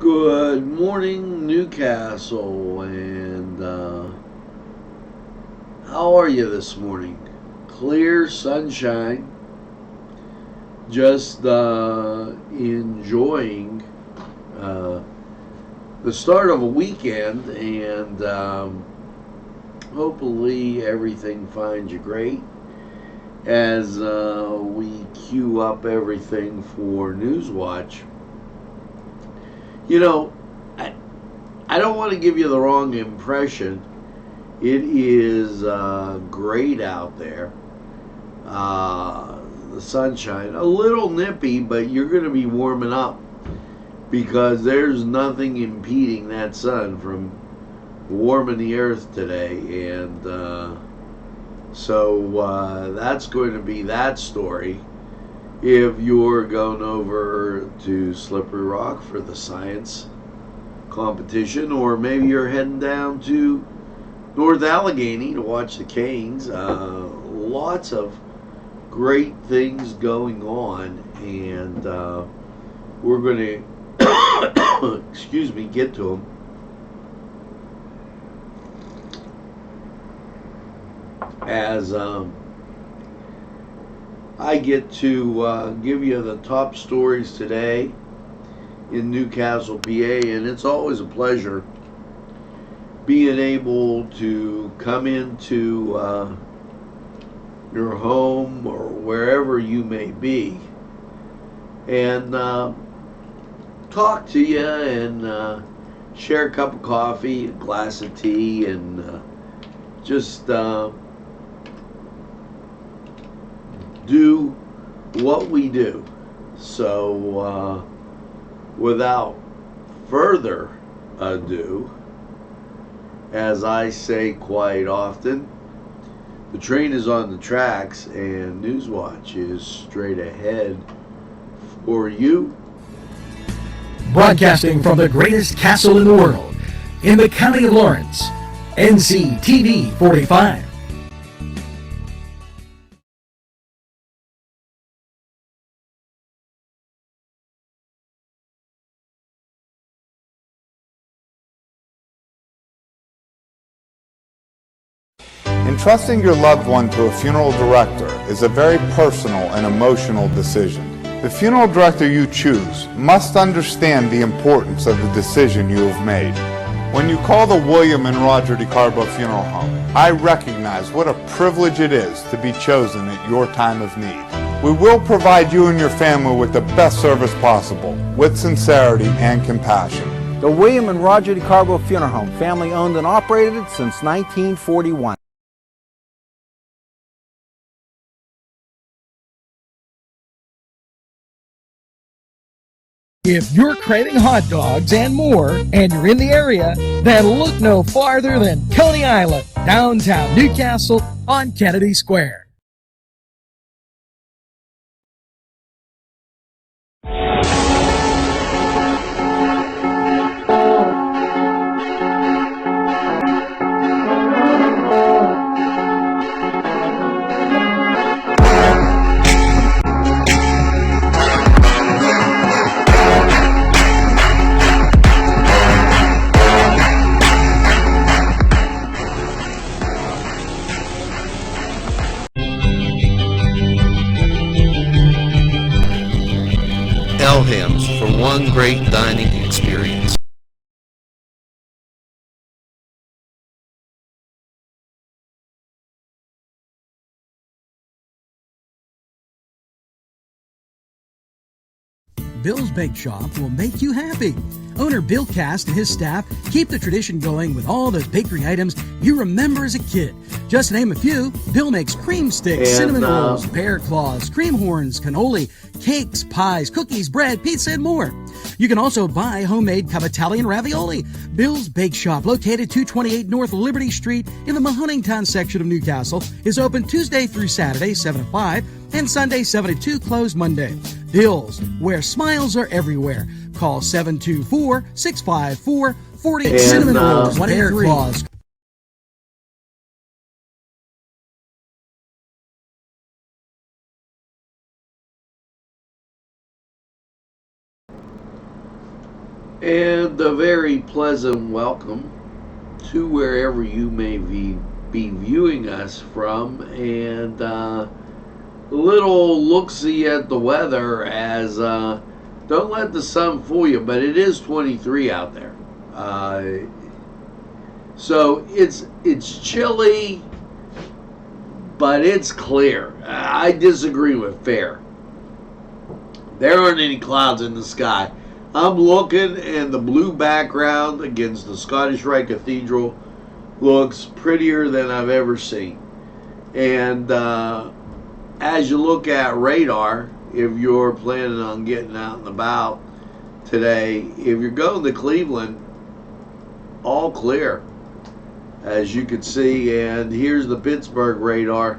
Good morning, Newcastle, and how are you this morning? Clear sunshine, just enjoying uh, the start of a weekend, and hopefully everything finds you great as we queue up everything for Newswatch. You know, I, I don't want to give you the wrong impression. It is great out there. The sunshine, a little nippy, but you're going to be warming up because there's nothing impeding that sun from warming the earth today. And that's going to be that story. If you're going over to Slippery Rock for the science competition, or maybe you're heading down to North Allegheny to watch the Canes. Lots of great things going on, and we're going to, excuse me, get to them. As I get to give you the top stories today in Newcastle, PA, and it's always a pleasure being able to come into your home or wherever you may be and talk to you and share a cup of coffee, a glass of tea, and just do what we do. So, without further ado, as I say quite often, the train is on the tracks and Newswatch is straight ahead for you. Broadcasting from the greatest castle in the world, in the county of Lawrence, NCTV45. Entrusting your loved one to a funeral director is a very personal and emotional decision. The funeral director you choose must understand the importance of the decision you have made. When you call the William and Roger DeCarbo Funeral Home, I recognize what a privilege it is to be chosen at your time of need. We will provide you and your family with the best service possible, with sincerity and compassion. The William and Roger DeCarbo Funeral Home, family owned and operated since 1941. If you're craving hot dogs and more, and you're in the area, then look no farther than Coney Island, downtown Newcastle on Kennedy Square. Elham's for one great dining experience. Bill's Bake Shop will make you happy. Owner Bill Cast and his staff keep the tradition going with all those bakery items you remember as a kid. Just to name a few, Bill makes cream sticks, cinnamon rolls, bear claws, cream horns, cannoli, cakes, pies, cookies, bread, pizza, and more. You can also buy homemade Cavatelli and ravioli. Bill's Bake Shop, located 228 North Liberty Street in the Mahonington section of Newcastle, is open Tuesday through Saturday, 7 to 5, and Sunday, 7 to 2, closed Monday. Bill's, where smiles are everywhere. Call 724-654-40. Cinnamon rolls, bear claws. And a very pleasant welcome to wherever you may be viewing us from, and a little look-see at the weather as don't let the sun fool you, but it is 23 out there. So it's chilly, but it's clear. I disagree with fair. There aren't any clouds in the sky. I'm looking, and the blue background against the Scottish Rite Cathedral looks prettier than I've ever seen. And as you look at radar, if you're planning on getting out and about today, if you're going to Cleveland, all clear, as you can see. And here's the Pittsburgh radar.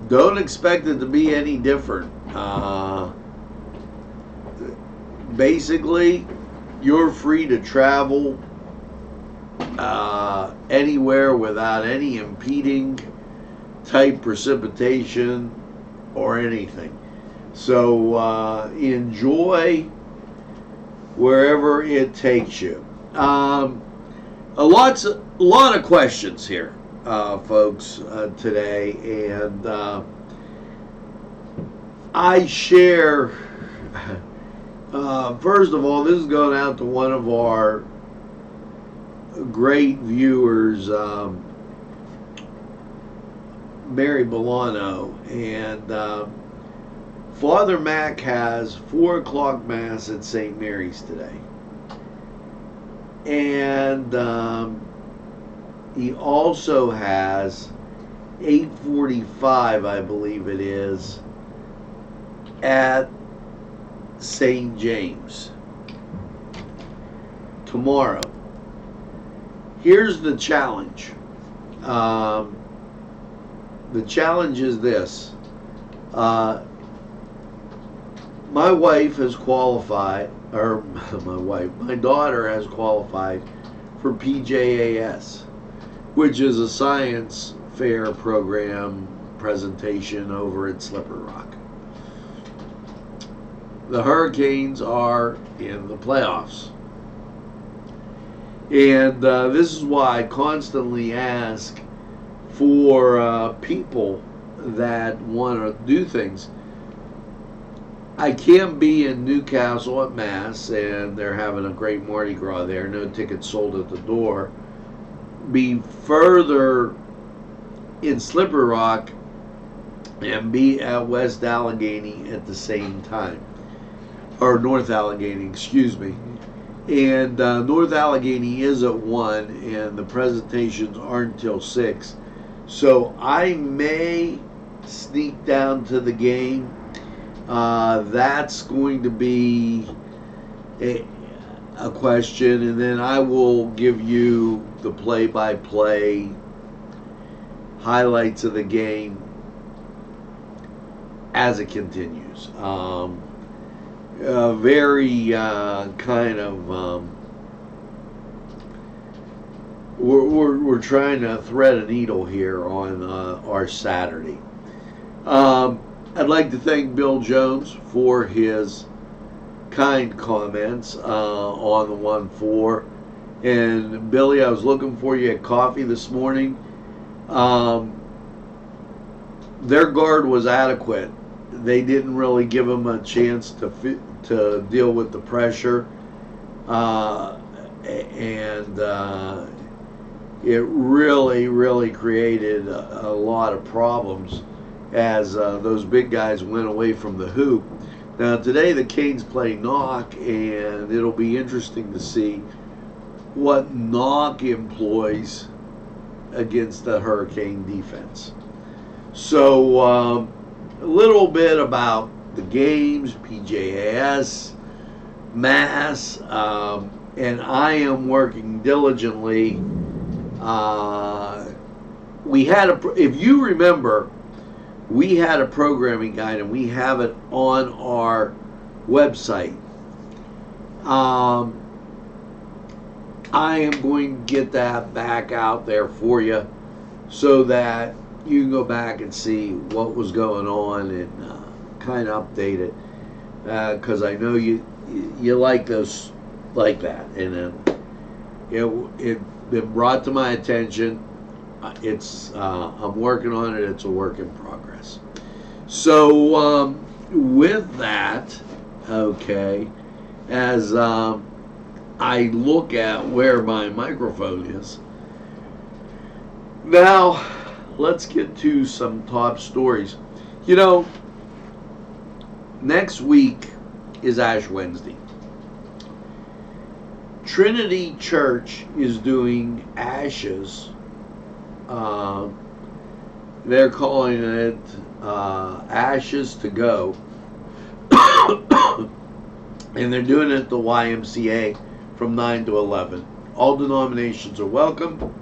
Don't expect it to be any different. Basically, you're free to travel anywhere without any impeding type precipitation or anything. So enjoy wherever it takes you. A lot of questions here, folks, today, and I share. First of all, this is going out to one of our great viewers, Mary Bolano, and Father Mac has 4 o'clock Mass at St. Mary's today. And he also has 8:45, I believe it is, at St. James tomorrow. Here's the challenge. The challenge is this. My wife has qualified, or my daughter has qualified for PJAS, which is a science fair program presentation over at Slippery Rock. The Hurricanes are in the playoffs. And this is why I constantly ask for people that want to do things. I can't be in Newcastle at Mass, and they're having a great Mardi Gras there. No tickets sold at the door. Be further in Slippery Rock and be at West Allegheny at the same time. Or North Allegheny, excuse me. And North Allegheny is at 1, and the presentations aren't till 6. So I may sneak down to the game. That's going to be a question, and then I will give you the play-by-play highlights of the game as it continues. Very kind of we're trying to thread a needle here on our Saturday. I'd like to thank Bill Jones for his kind comments on the 1-4. And Billy, I was looking for you at coffee this morning. Their guard was adequate. They didn't really give him a chance to deal with the pressure, and it really created a lot of problems as those big guys went away from the hoop. Now today the Canes play knock, and it'll be interesting to see what knock employs against the Hurricane defense. So a little bit about the games, PJAS, Mass, and I am working diligently. We had if you remember, we had a programming guide, and we have it on our website. I am going to get that back out there for you so that you can go back and see what was going on and kind of update it, because I know you like those like that. And it been brought to my attention. I'm working on it. It's a work in progress. So with that, okay, as I look at where my microphone is, now let's get to some top stories. You know, next week is Ash Wednesday. Trinity Church is doing ashes. They're calling it Ashes to Go. And they're doing it at the YMCA from 9 to 11. All denominations are welcome.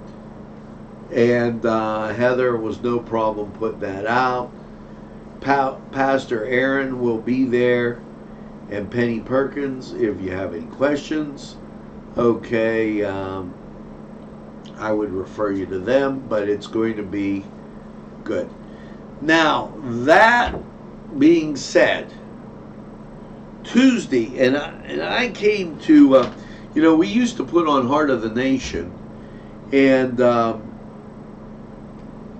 And Heather was no problem putting that out. Pastor Aaron will be there, and Penny Perkins, if you have any questions. Okay, I would refer you to them, but it's going to be good. Now, that being said, Tuesday, and I came to, we used to put on Heart of the Nation, and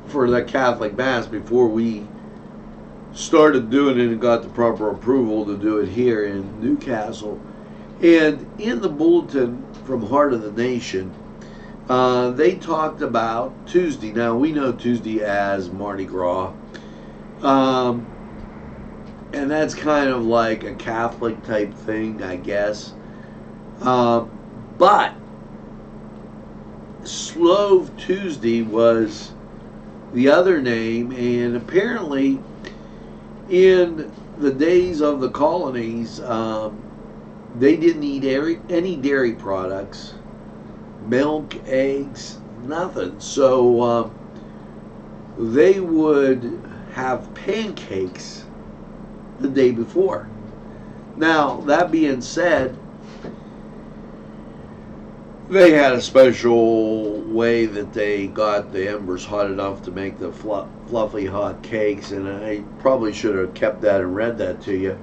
for the Catholic Mass before we started doing it and got the proper approval to do it here in Newcastle. And in the bulletin from Heart of the Nation, they talked about Tuesday. Now, we know Tuesday as Mardi Gras. And that's kind of like a Catholic type thing, I guess. But Slove Tuesday was the other name, and apparently in the days of the colonies, they didn't eat any dairy products, milk, eggs, nothing. So they would have pancakes the day before. Now, that being said, they had a special way that they got the embers hot enough to make the fluffy hot cakes, and I probably should have kept that and read that to you.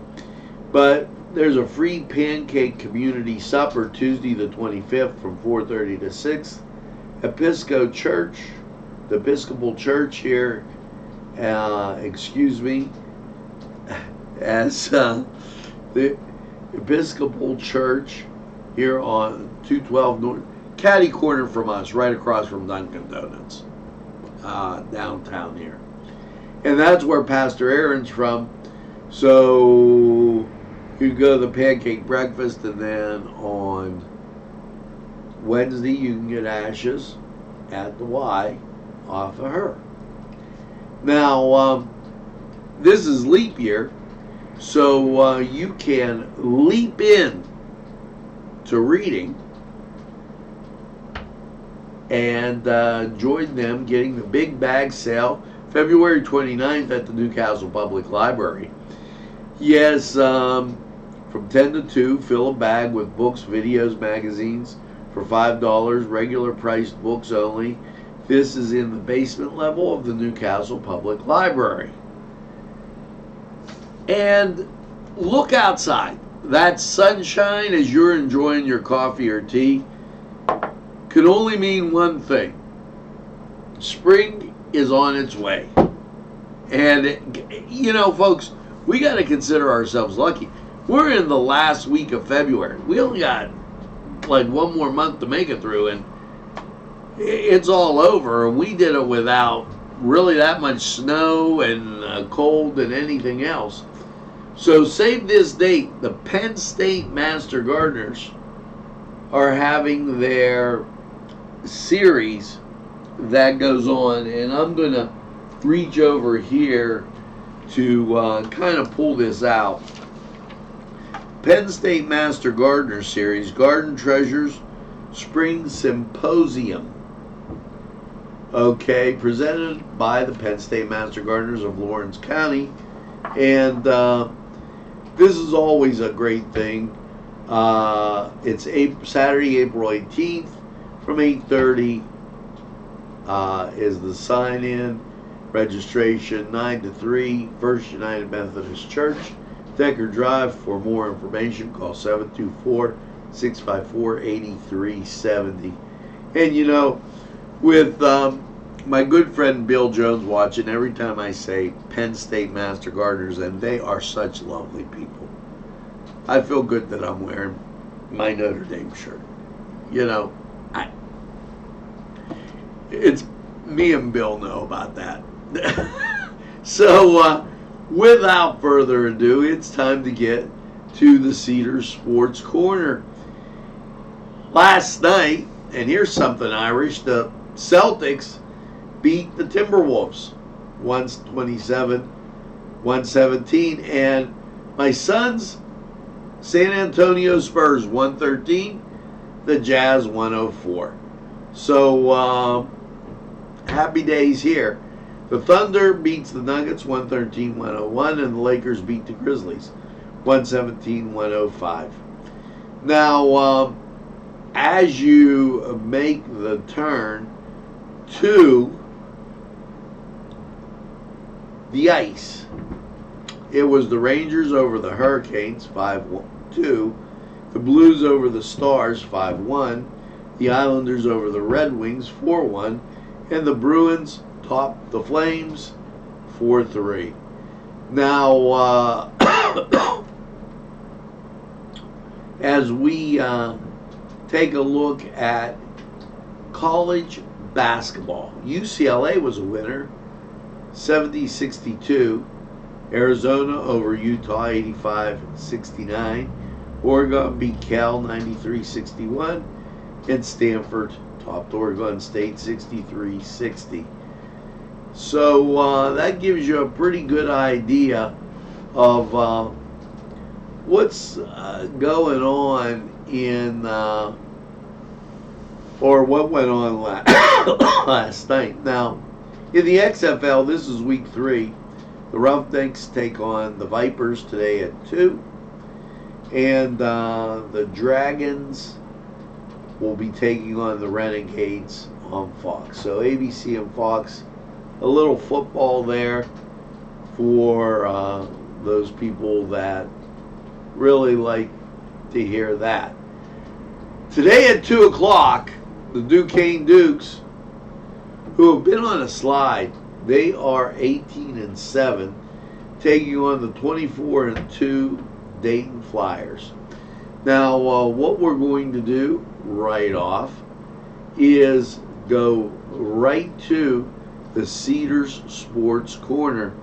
But there's a free pancake community supper Tuesday the 25th from 4:30 to 6. The Episcopal Church here, as the Episcopal Church here on 212 North, catty corner from us, right across from Dunkin' Donuts, downtown here. And that's where Pastor Aaron's from. So you go to the pancake breakfast, and then on Wednesday you can get ashes at the Y off of her. Now, this is leap year, so you can leap in to reading and join them getting the big bag sale February 29th at the Newcastle Public Library. Yes, from 10 to 2, fill a bag with books, videos, magazines for $5, regular priced books only. This is in the basement level of the Newcastle Public Library. And look outside. That sunshine as you're enjoying your coffee or tea could only mean one thing. Spring is on its way. And, folks, we got to consider ourselves lucky. We're in the last week of February. We only got like one more month to make it through, and it's all over. We did it without really that much snow and cold and anything else. So save this date. The Penn State Master Gardeners are having their series that goes on, and I'm going to reach over here to kind of pull this out. Penn State Master Gardener Series, Garden Treasures Spring Symposium. Okay, presented by the Penn State Master Gardeners of Lawrence County. And this is always a great thing. It's Saturday, April 18th from 8:30 is the sign-in. Registration 9 to 3, First United Methodist Church, Decker Drive. For more information, call 654-8370. And you know, with my good friend Bill Jones watching, every time I say Penn State Master Gardeners, and they are such lovely people, I feel good that I'm wearing my Notre Dame shirt. You know, it's me and Bill know about that. So, without further ado, it's time to get to the Cedars Sports Corner. Last night, and here's something Irish, the Celtics beat the Timberwolves 127-117, and my son's San Antonio Spurs 113, the Jazz 104. So happy days here. The Thunder beats the Nuggets 113-101, and the Lakers beat the Grizzlies 117-105. Now, as you make the turn to the ice, it was the Rangers over the Hurricanes 5-2, the Blues over the Stars 5-1, the Islanders over the Red Wings 4-1, and the Bruins topped the Flames 4-3. Now, as we take a look at college basketball, UCLA was a winner, 70-62. Arizona over Utah, 85-69. Oregon beat Cal, 93-61. And Stanford topped Oregon State, 63-60. So that gives you a pretty good idea of what's going on in, or what went on last night. Now, in the XFL, this is week 3. The Roughnecks take on the Vipers today at 2. And the Dragons will be taking on the Renegades on Fox. So ABC and Fox, a little football there for those people that really like to hear that. Today at 2 o'clock, the Duquesne Dukes, who have been on a slide, they are 18-7, taking on the 24-2 Dayton Flyers. Now, what we're going to do right off is go right to the Cedars Sports Corner,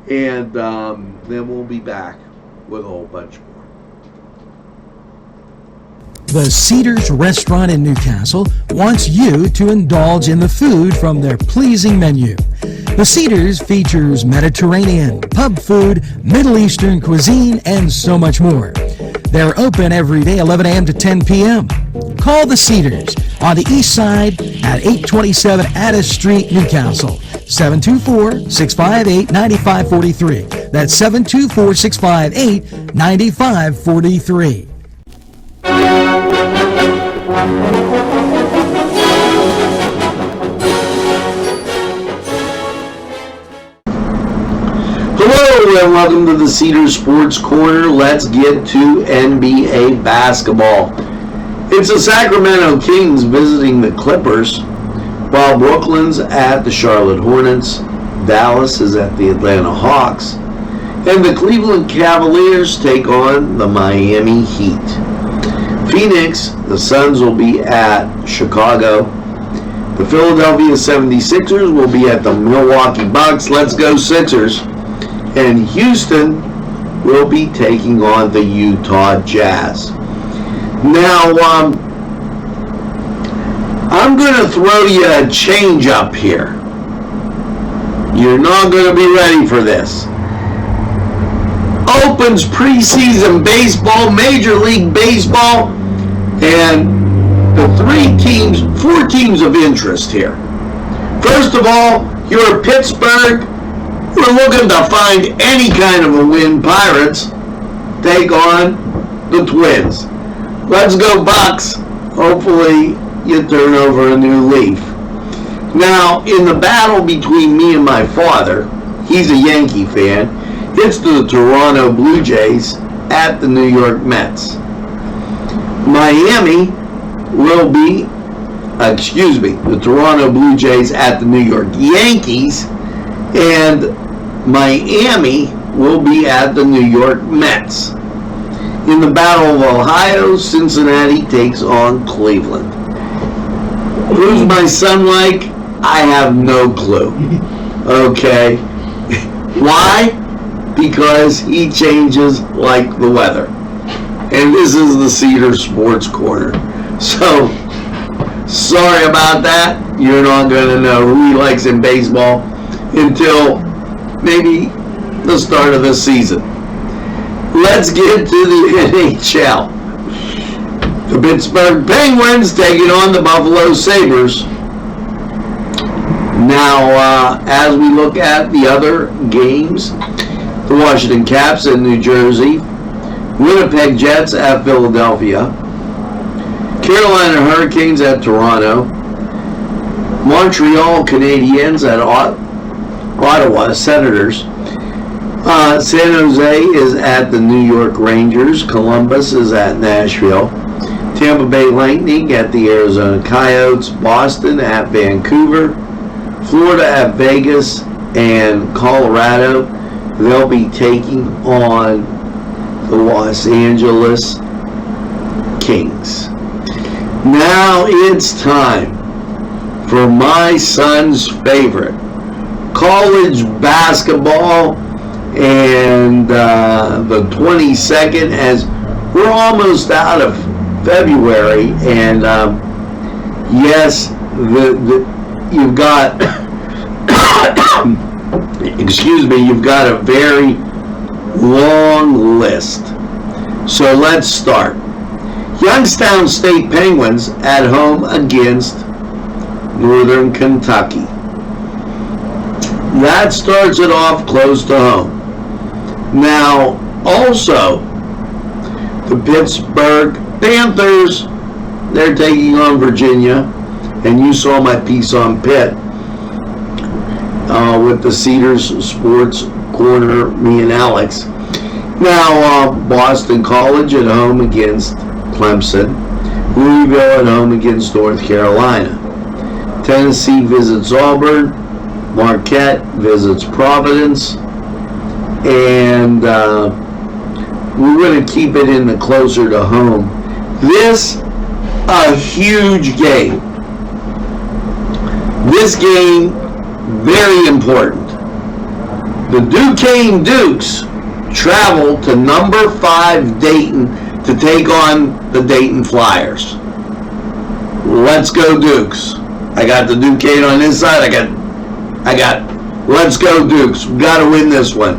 and then we'll be back with a whole bunch more. The Cedars Restaurant in Newcastle wants you to indulge in the food from their pleasing menu. The Cedars features Mediterranean, pub food, Middle Eastern cuisine, and so much more. They're open every day, 11 a.m. to 10 p.m. Call the Cedars on the east side at 827 Addis Street, Newcastle, 724-658-9543. That's 724-658-9543. Hello and welcome to the Cedars Sports Corner. Let's get to NBA basketball. It's the Sacramento Kings visiting the Clippers, while Brooklyn's at the Charlotte Hornets, Dallas is at the Atlanta Hawks, and the Cleveland Cavaliers take on the Miami Heat. Phoenix, the Suns will be at Chicago. The Philadelphia 76ers will be at the Milwaukee Bucks. Let's go Sixers. And Houston will be taking on the Utah Jazz. Now, I'm going to throw you a change up here. You're not going to be ready for this. Opens preseason baseball, Major League Baseball, and the 4 teams of interest here. First of all, you're Pittsburgh. We're looking to find any kind of a win. Pirates take on the Twins. Let's go Bucks. Hopefully you turn over a new leaf. Now, in the battle between me and my father, he's a Yankee fan, it's the Toronto Blue Jays at the New York Mets. Miami will be, the Toronto Blue Jays at the New York Yankees, and Miami will be at the New York Mets. In the Battle of Ohio, Cincinnati takes on Cleveland. Who's my son like? I have no clue. Okay. Why? Because he changes like the weather. And this is the Cedar Sports Corner. So, sorry about that. You're not going to know who he likes in baseball until maybe the start of the season. Let's get to the NHL. The Pittsburgh Penguins taking on the Buffalo Sabres. Now, as we look at the other games, the Washington Caps in New Jersey, Winnipeg Jets at Philadelphia, Carolina Hurricanes at Toronto, Montreal Canadiens at Ottawa Senators, San Jose is at the New York Rangers, Columbus is at Nashville, Tampa Bay Lightning at the Arizona Coyotes, Boston at Vancouver, Florida at Vegas, and Colorado, they'll be taking on the Los Angeles Kings. Now it's time for my son's favorite, college basketball, and the 22nd, as we're almost out of February, and yes, you've got you've got a very long list. So let's start. Youngstown State Penguins at home against Northern Kentucky. That starts it off close to home. Now, also, the Pittsburgh Panthers, they're taking on Virginia, and you saw my piece on Pitt with the Cedars Sports Corner, me and Alex. Now, Boston College at home against Clemson, Louisville at home against North Carolina, Tennessee visits Auburn, Marquette visits Providence, and we're going to keep it in the closer to home. This, a huge game. This game, very important. The Duquesne Dukes travel to number 5 Dayton to take on the Dayton Flyers. Let's go Dukes. I got the Duquesne on this side. I got let's go Dukes. We got to win this one.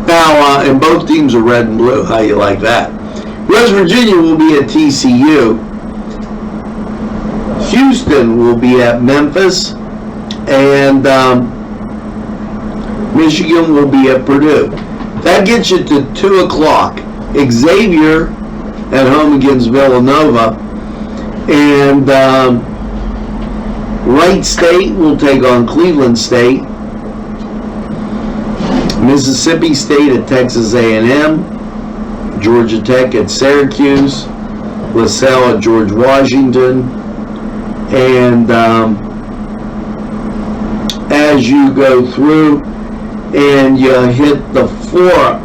Now, and both teams are red and blue. How you like that? West Virginia will be at TCU. Houston will be at Memphis. And Michigan will be at Purdue. That gets you to 2 o'clock. Xavier at home against Villanova. And Wright State will take on Cleveland State. Mississippi State at Texas A&M. Georgia Tech at Syracuse. LaSalle at George Washington. And as you go through and you hit the 4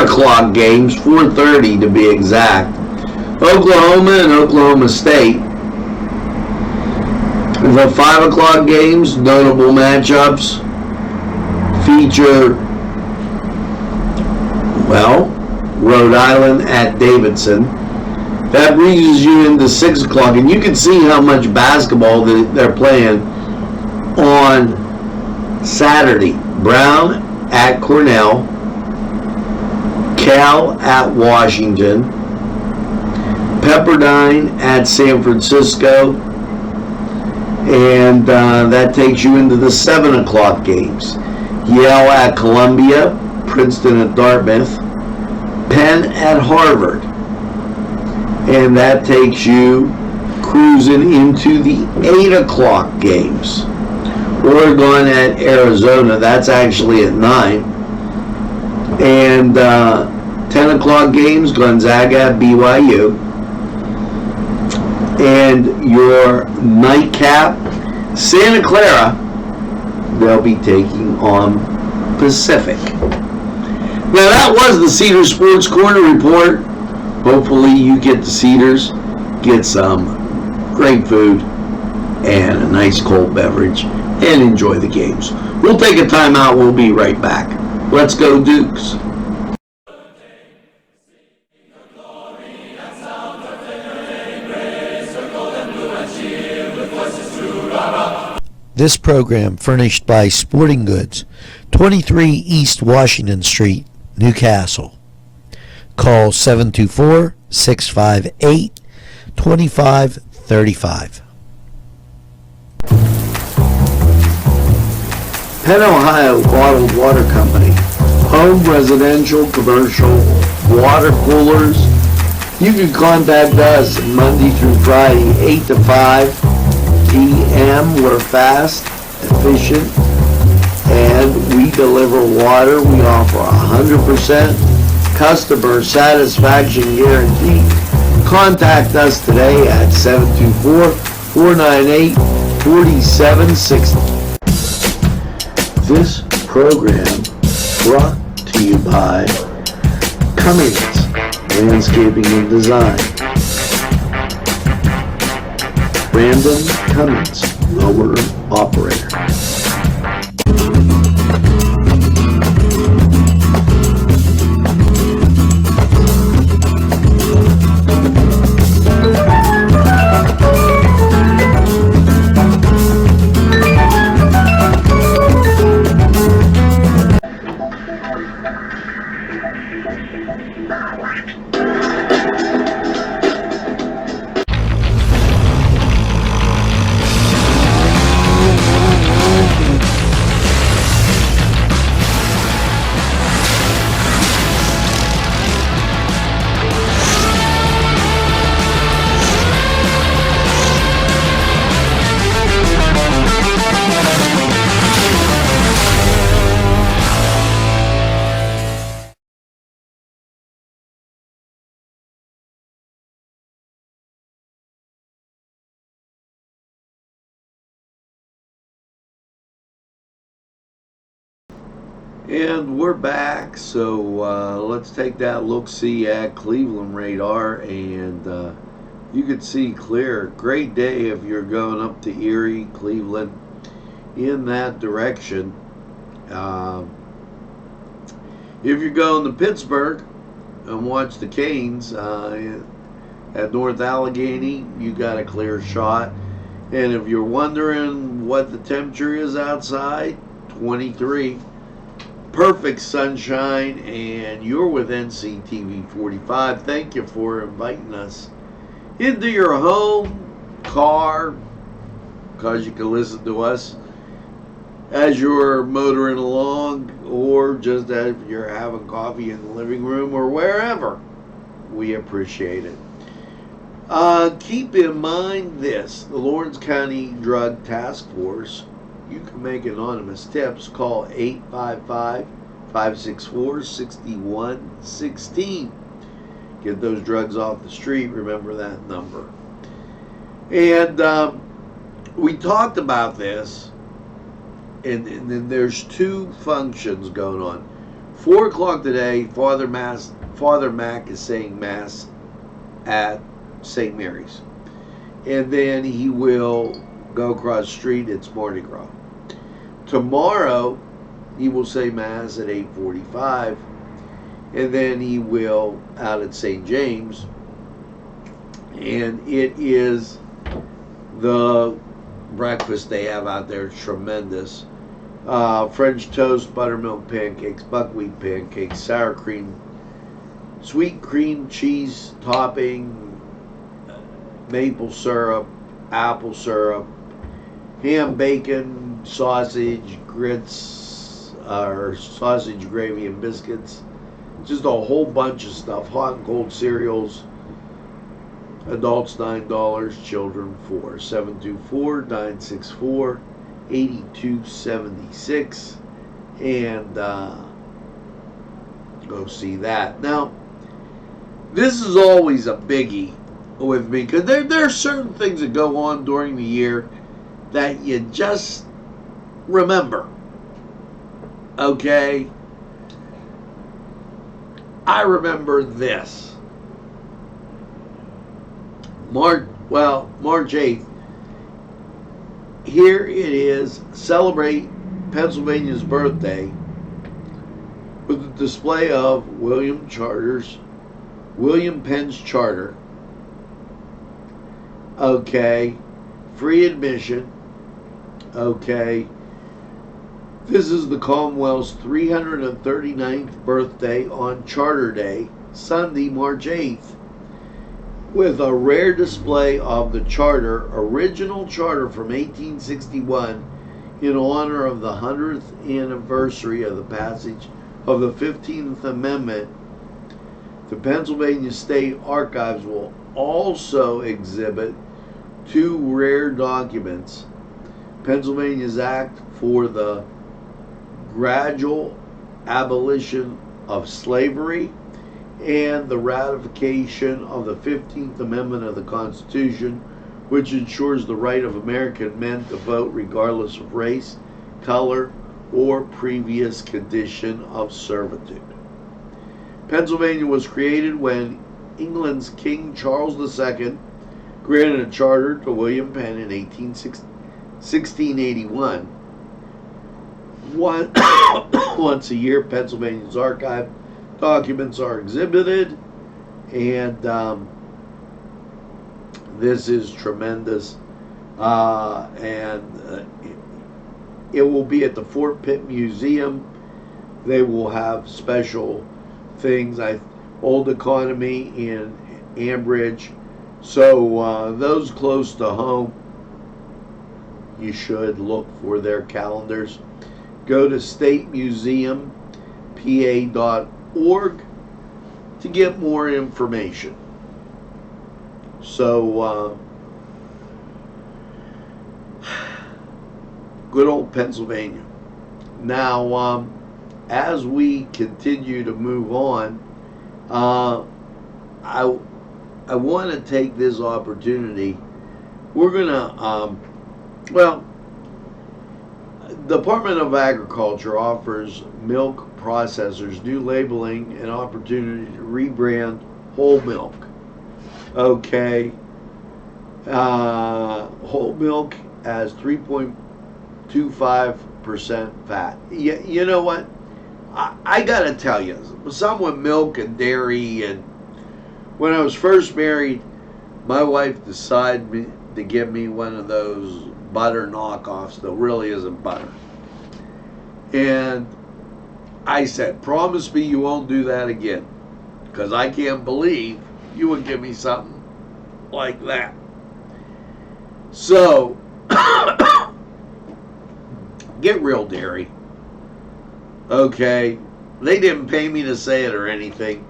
o'clock games, 4:30 to be exact, Oklahoma and Oklahoma State. The 5 o'clock games, notable matchups, feature, well, Rhode Island at Davidson. That brings you into 6 o'clock, and you can see how much basketball they're playing on Saturday. Brown at Cornell, Cal at Washington, Pepperdine at San Francisco, and that takes you into the 7 o'clock games. Yale at Columbia, Princeton at Dartmouth, Penn at Harvard, and that takes you cruising into the 8 o'clock games. Oregon at Arizona, that's actually at 9. And 10 o'clock games, Gonzaga at BYU, And your nightcap, Santa Clara, they'll be taking on Pacific. Now that was the Cedar Sports Corner report. Hopefully you get to Cedars, get some great food and a nice cold beverage, and enjoy the games. We'll take a timeout. We'll be right back. Let's go Dukes. This program furnished by Sporting Goods, 23 East Washington Street, Newcastle. Call 724-658-2535. Penn Ohio Bottled Water Company. Home, residential, commercial, water coolers. You can contact us Monday through Friday, 8 to 5 p.m. We're fast, efficient, and we deliver water. We offer 100% customer satisfaction guarantee. Contact us today at 724-498-4760. This program brought to you by Cummings Landscaping and Design. Brandon Cummins, owner operator. And we're back, so let's take that look-see at Cleveland radar, and you can see clear. Great day if you're going up to Erie, Cleveland, in that direction. If you're going to Pittsburgh and watch the Canes at North Allegheny, you got a clear shot. And if you're wondering what the temperature is outside, 23. Perfect sunshine, and you're with NCTV45. Thank you for inviting us into your home, car, because you can listen to us as you're motoring along, or just as you're having coffee in the living room, or wherever. We appreciate it. Keep in mind this, the Lawrence County Drug Task Force. You can make anonymous tips. Call 855-564-6116. Get those drugs off the street. Remember that number. And we talked about this, and then there's two functions going on. 4 o'clock today, Father Mac is saying Mass at St. Mary's. And then he will go across the street. It's Mardi Gras. Tomorrow, he will say Mass at 8:45, and then he will out at St. James, and it is the breakfast they have out there. It's tremendous. French toast, buttermilk pancakes, buckwheat pancakes, sour cream, sweet cream cheese topping, maple syrup, apple syrup, ham, bacon, sausage, grits, or sausage gravy and biscuits. Just a whole bunch of stuff. Hot and cold cereals. Adults $9, children $4. 724-964-8276. And go see that. Now, this is always a biggie with me, because there are certain things that go on during the year that you just remember. Okay? I remember this. March 8th. Here it is. Celebrate Pennsylvania's birthday with a display of William Penn's Charter. Okay. Free admission. Okay. This is the Commonwealth's 339th birthday on Charter Day, Sunday, March 8th, with a rare display of the charter, original charter from 1861, in honor of the 100th anniversary of the passage of the 15th Amendment. The Pennsylvania State Archives will also exhibit two rare documents: Pennsylvania's Act for the Gradual Abolition of Slavery and the ratification of the 15th Amendment of the Constitution, which ensures the right of American men to vote regardless of race, color, or previous condition of servitude. Pennsylvania was created when England's King Charles II granted a charter to William Penn in 1681. Once a year, Pennsylvania's archive documents are exhibited, and this is tremendous. It will be at the Fort Pitt Museum. They will have special things, Old Economy in Ambridge. So those close to home, you should look for their calendars. Go to statemuseumpa.org to get more information. So, good old Pennsylvania. Now, as we continue to move on, I want to take this opportunity. We're going to, Department of Agriculture offers milk processors new labeling and opportunity to rebrand whole milk. Okay. Whole milk has 3.25% fat. You know what? I got to tell you, someone milk and dairy, and when I was first married, my wife decided to give me one of those butter knockoffs that really isn't butter. And I said, promise me you won't do that again, because I can't believe you would give me something like that. So, get real dairy. Okay? They didn't pay me to say it or anything.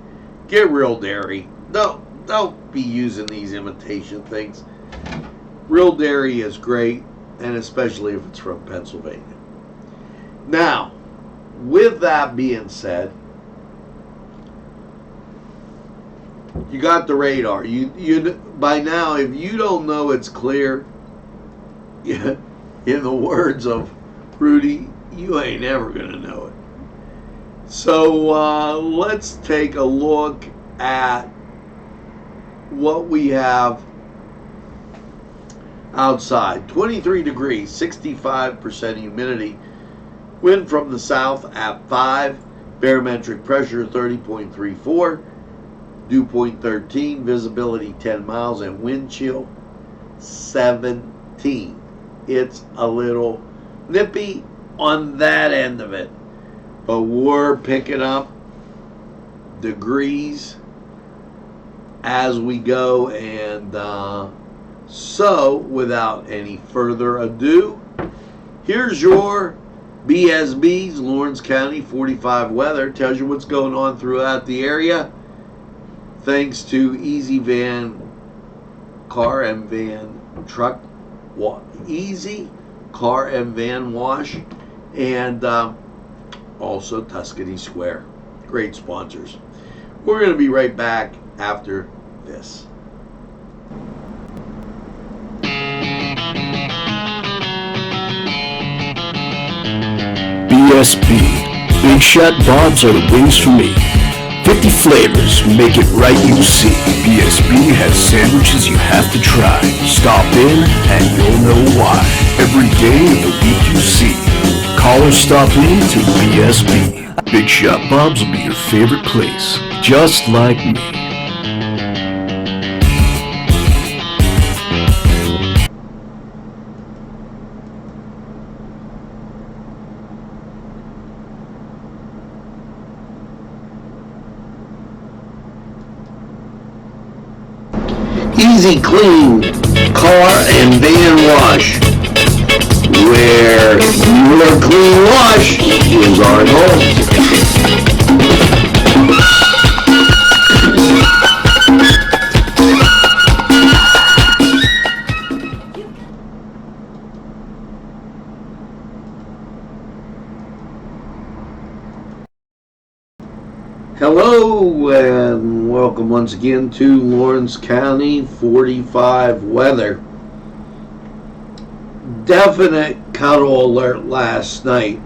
Get real dairy. Don't be using these imitation things. Real dairy is great, and especially if it's from Pennsylvania. Now, with that being said, you got the radar. You by now, if you don't know it's clear, in the words of Rudy, you ain't ever gonna know it. So let's take a look at what we have outside. 23 degrees, 65% humidity. Wind from the south at 5. Barometric pressure 30.34. Dew point 13. Visibility 10 miles. And wind chill 17. It's a little nippy on that end of it. But we're picking up degrees as we go. And so, without any further ado, here's your BSB's Lawrence County 45 weather. Tells you what's going on throughout the area. Thanks to Easy Van Car and Van Truck, Easy Car and Van Wash, and also Tuscany Square. Great sponsors. We're going to be right back after this. BSB. Big Shot Bobs are the wings for me. 50 flavors, make it right, you see. BSB has sandwiches you have to try. Stop in and you'll know why. Every day of the week you see. Call or stop in to BSB. Big Shot Bobs will be your favorite place, just like me. Easy Clean Car and Van Wash, where your clean wash is our goal. Hello and welcome once again to Lawrence County 45 weather. Definite cuddle alert last night.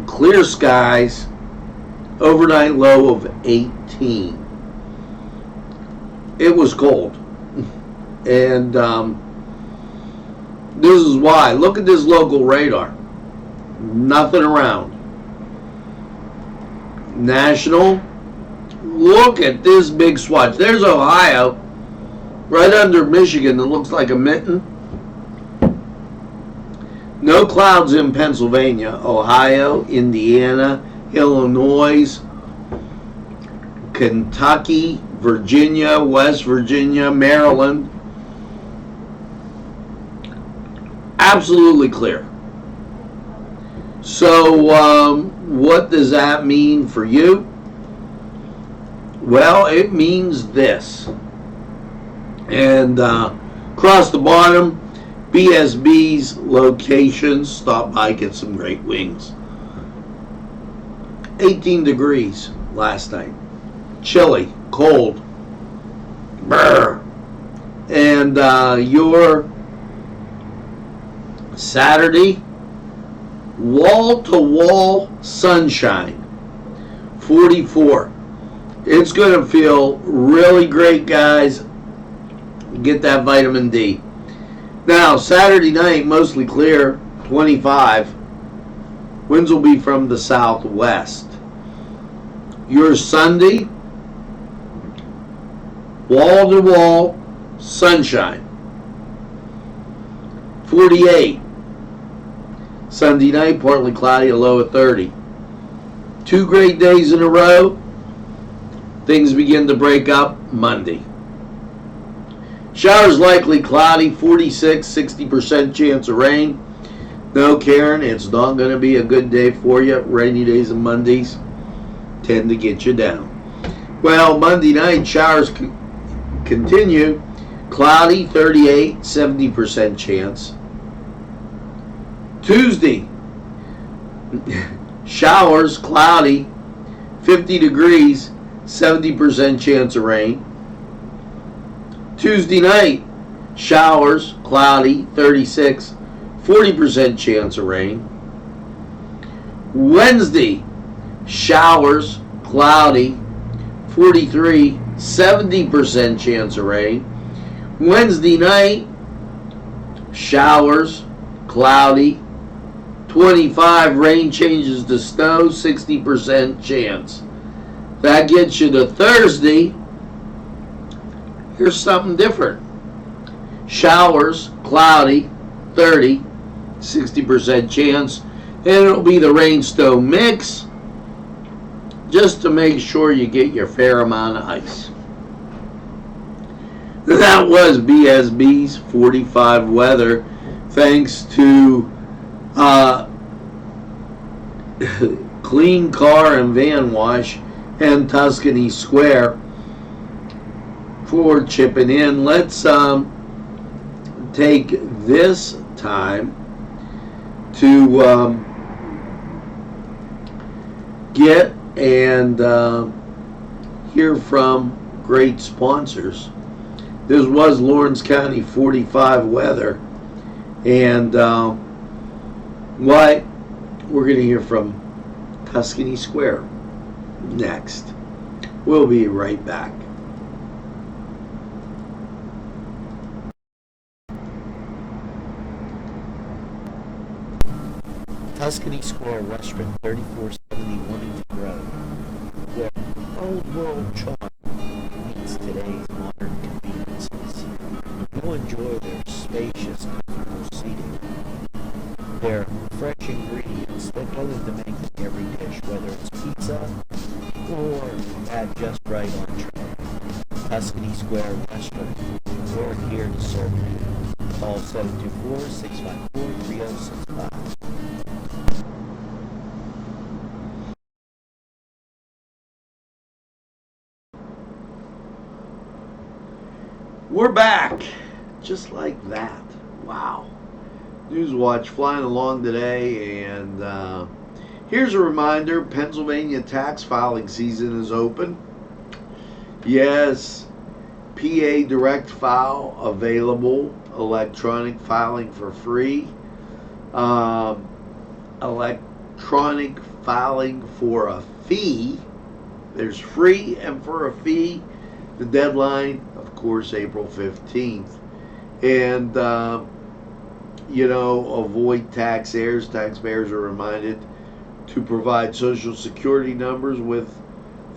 Clear skies, overnight low of 18. It was cold. And this is why. Look at this local radar. Nothing around. National, look at this big swatch. There's Ohio, right under Michigan that looks like a mitten. No clouds in Pennsylvania, Ohio, Indiana, Illinois, Kentucky, Virginia, West Virginia, Maryland. Absolutely clear. So, what does that mean for you? Well, it means this. And across the bottom, BSB's locations. Stop by, get some great wings. 18 degrees last night. Chilly, cold. Brr. And your Saturday, wall-to-wall sunshine, 44. It's going to feel really great, guys. Get that vitamin D. Now, Saturday night, mostly clear, 25. Winds will be from the southwest. Your Sunday, wall-to-wall sunshine, 48. Sunday night, partly cloudy, a low of 30. 2 great days in a row. Things begin to break up Monday. Showers likely cloudy, 46, 60% chance of rain. No, Karen, it's not going to be a good day for you. Rainy days and Mondays tend to get you down. Well, Monday night, showers continue. Cloudy, 38, 70% chance. Tuesday, showers, cloudy, 50 degrees, 70% chance of rain. Tuesday night, showers, cloudy, 36, 40% chance of rain. Wednesday, showers, cloudy, 43, 70% chance of rain. Wednesday night, showers, cloudy, 25, rain changes to snow, 60% chance. That gets you to Thursday. Here's something different. Showers, cloudy, 30, 60% chance. And it'll be the rain-snow mix, just to make sure you get your fair amount of ice. That was BSB's 45 weather. Thanks to Clean Car and Van Wash and Tuscany Square for chipping in. Let's take this time to get and hear from great sponsors. This was Lawrence County 45 weather, and Why? We're going to hear from Tuscany Square next. We'll be right back. Tuscany Square Restaurant, 3470 Wilmington Road, where old world charm meets today's modern conveniences. You'll enjoy their spacious, comfortable seating, their fresh ingredients that go into making every dish, whether it's pizza or that just right entree. Tuscany Square Restaurant, we're here to serve you. Call 724-654-3065. We're back, just like that. Wow. Newswatch flying along today, and here's a reminder, Pennsylvania tax filing season is open. Yes, PA direct file available, electronic filing for free, electronic filing for a fee. There's free and for a fee. The deadline, of course, April 15th. And, avoid tax errors. Taxpayers are reminded to provide Social Security numbers with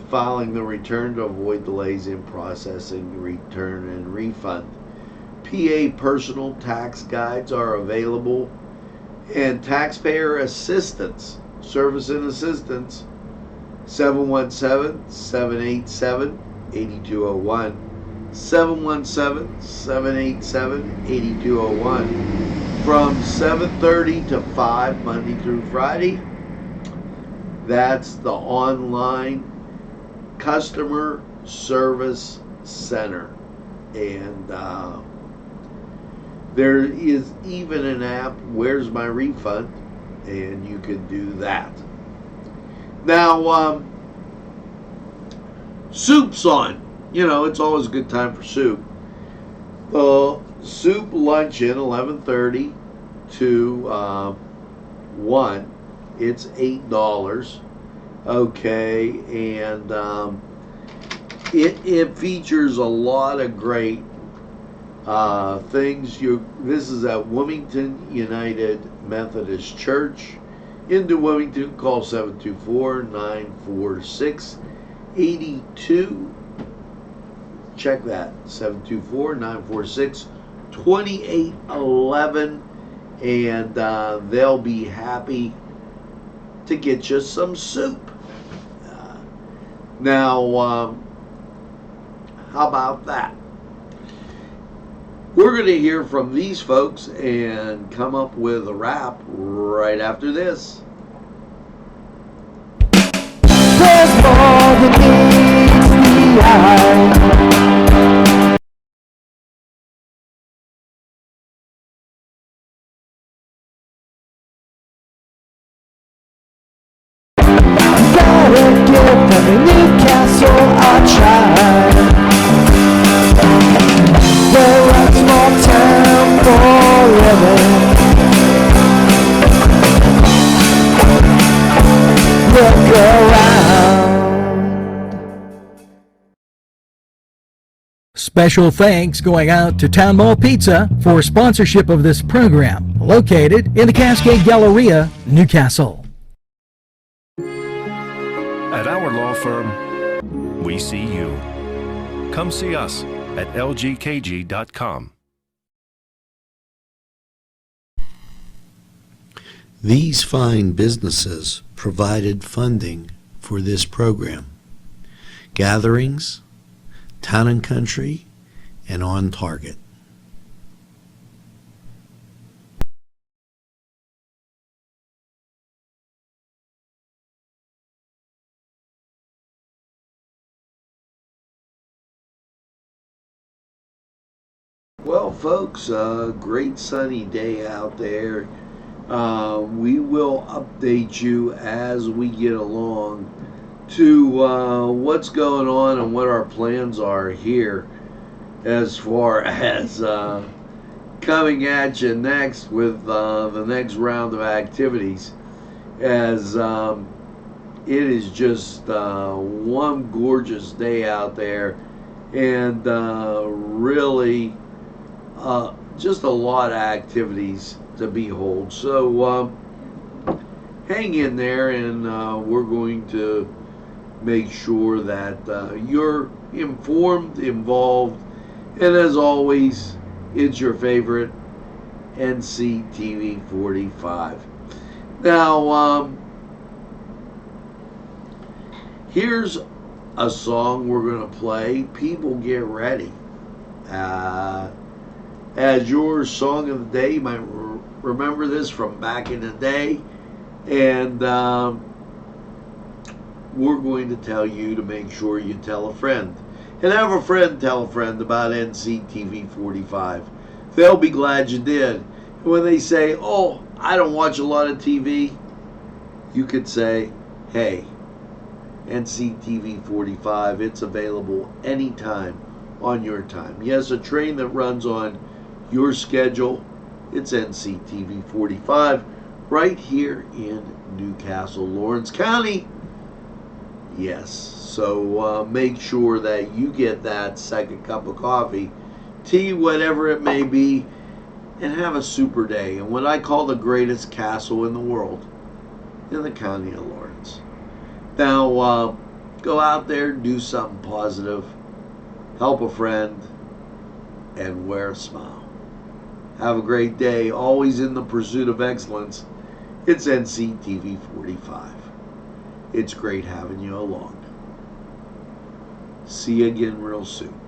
filing the return to avoid delays in processing the return and refund. PA personal tax guides are available, and taxpayer assistance, service and assistance, 717-787-8201. 717-787-8201 from 7:30 to 5 Monday through Friday. That's the online customer service center, and there is even an app, Where's My Refund, and you can do that. Now, soup's on. It's always a good time for soup. The soup luncheon, 11:30 to 1. It's $8. Okay, and it features a lot of great things. This is at Wilmington United Methodist Church in New Wilmington. Call 724-946-82. Check that, 724-946-2811, and they'll be happy to get you some soup. Now, how about that? We're going to hear from these folks and come up with a rap right after this. There's more than meets the eye. Gotta give every Newcastle a try. They're a small town for living. Look around. Special thanks going out to Town Mall Pizza for sponsorship of this program, located in the Cascade Galleria, Newcastle. At our law firm, we see you. Come see us at lgkg.com. These fine businesses provided funding for this program. Gatherings, Town and Country, and On Target. Well, folks, great sunny day out there. We will update you as we get along to what's going on and what our plans are here as far as coming at you next with the next round of activities, as it is just one gorgeous day out there, and really just a lot of activities to behold. So hang in there, and we're going to make sure that you're informed, involved, and as always, it's your favorite NCTV45. Now, here's a song we're going to play. People, get ready. As your song of the day, you might remember this from back in the day, and we're going to tell you to make sure you tell a friend, and have a friend tell a friend about NCTV45. They'll be glad you did. And when they say, oh, I don't watch a lot of TV, you could say, hey, NCTV45, it's available anytime on your time. Yes, a train that runs on your schedule. It's NCTV45 right here in Newcastle, Lawrence County. Yes, so make sure that you get that second cup of coffee, tea, whatever it may be, and have a super day in what I call the greatest castle in the world, in the county of Lawrence. Now, go out there, do something positive, help a friend, and wear a smile. Have a great day, always in the pursuit of excellence. It's NCTV45. It's great having you along. See you again real soon.